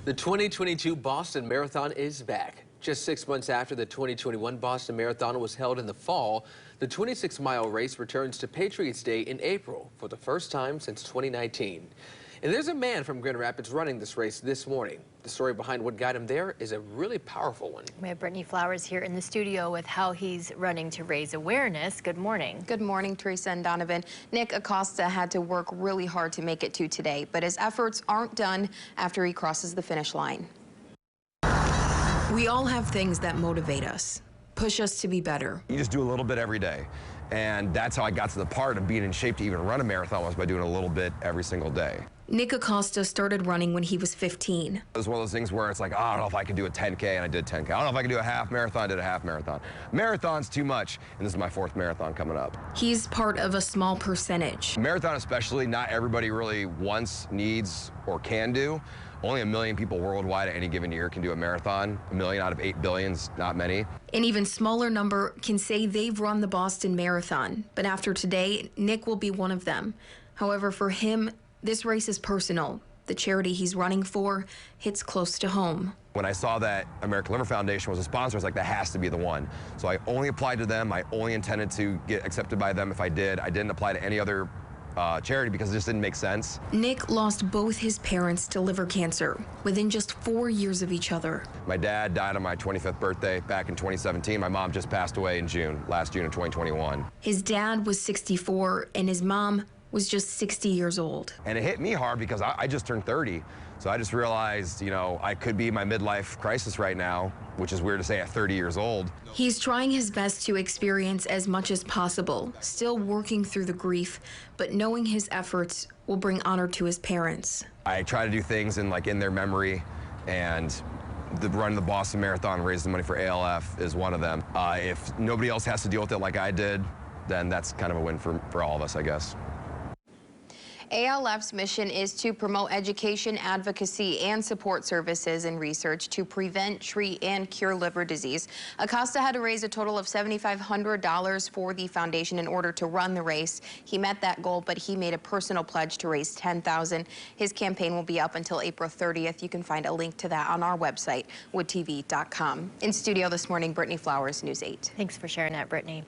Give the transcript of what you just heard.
The 2022 Boston Marathon is back. Just 6 months after the 2021 Boston Marathon was held in the fall, the 26-mile race returns to Patriots Day in April for the first time since 2019. And there's a man from Grand Rapids running this race this morning. The story behind what got him there is a really powerful one. We have Brittany Flowers here in the studio with how he's running to raise awareness. Good morning. Good morning, Teresa and Donovan. Nick Acosta had to work really hard to make it to today, but his efforts aren't done after he crosses the finish line. We all have things that motivate us, push us to be better. You just do a little bit every day. And that's how I got to the part of being in shape to even run a marathon, was by doing a little bit every single day. Nick Acosta started running when he was 15. It was one of those things where it's like, oh, I don't know if I can do a 10K, and I did 10K. I don't know if I can do a half marathon, I did a half marathon. Marathon's too much, and this is my 4th marathon coming up. He's part of a small percentage. Marathon especially, not everybody really wants, needs, or can do. Only 1 million people worldwide at any given year can do a marathon. 1 million out of 8 billions, not many. An even smaller number can say they've run the Boston Marathon, but after today, Nick will be one of them. However, for him, this race is personal. The charity he's running for hits close to home. When I saw that American Liver Foundation was a sponsor, I was like, that has to be the one. So I only applied to them. I only intended to get accepted by them if I did. I didn't apply to any other charity because it just didn't make sense. Nick lost both his parents to liver cancer within just 4 years of each other. My dad died on my 25th birthday back in 2017. My mom just passed away in last June of 2021. His dad was 64 and his mom was just 60 years old. And it hit me hard because I just turned 30. So I just realized, you know, I could be in my midlife crisis right now, which is weird to say at 30 years old. He's trying his best to experience as much as possible, still working through the grief, but knowing his efforts will bring honor to his parents. I try to do things in their memory, and running the Boston Marathon, raising money for ALF is one of them. If nobody else has to deal with it like I did, then that's kind of a win for all of us, I guess. ALF's mission is to promote education, advocacy, and support services and research to prevent, treat, and cure liver disease. Acosta had to raise a total of $7,500 for the foundation in order to run the race. He met that goal, but he made a personal pledge to raise $10,000. His campaign will be up until April 30th. You can find a link to that on our website, woodtv.com. In studio this morning, Brittany Flowers, News 8. Thanks for sharing that, Brittany.